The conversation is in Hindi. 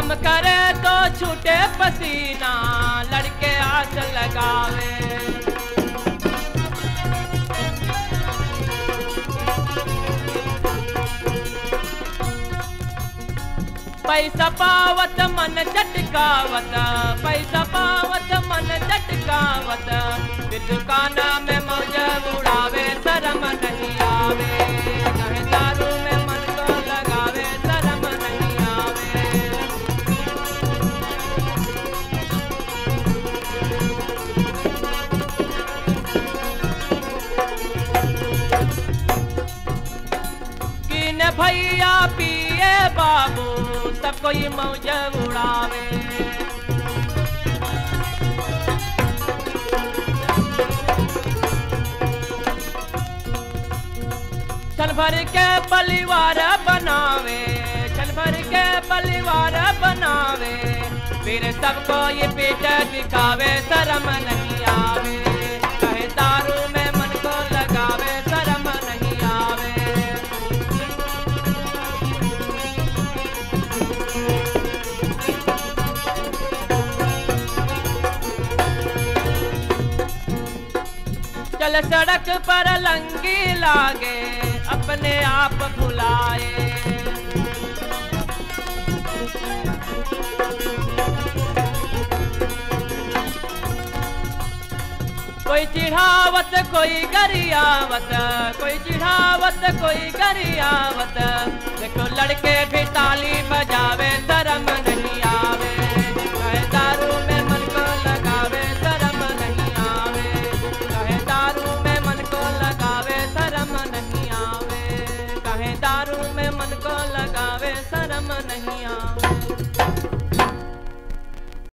काम करे तो छूटे पसीना, लड़के आस लगावे। पैसा पावत मन झटकावत, पैसा पावत मन झटकावत, फिर दुकान में मौज उड़ावे, शर्म नहीं आवे। कहे दारू में मन को लगावे, शर्म नहीं आवे। किन भैया पिए बाबू, सब कोई मौज उड़ावे। छन भर के परिवार बनावे, छन भर के परिवार बनावे, फिर सबको ये पेट दिखावे, शर्म नहीं आवे। कहे दारू में मन को लगावे, शर्म नहीं आवे। चल सड़क पर लंगी लागे, अपने आप भुलाए। कोई चिढ़ावत कोई गरियावत, कोई चिढ़ावत कोई गरियावत, देखो लड़के भी ताली बजावे, शर्म नहीं आवे। कहे दारू में मन को लगावे, शर्म नहीं आवे। कहे दारू में मन को लगावे, शर्म नहीं आवे। कहे दारू में मन को लगावे, शर्म नहीं आवे।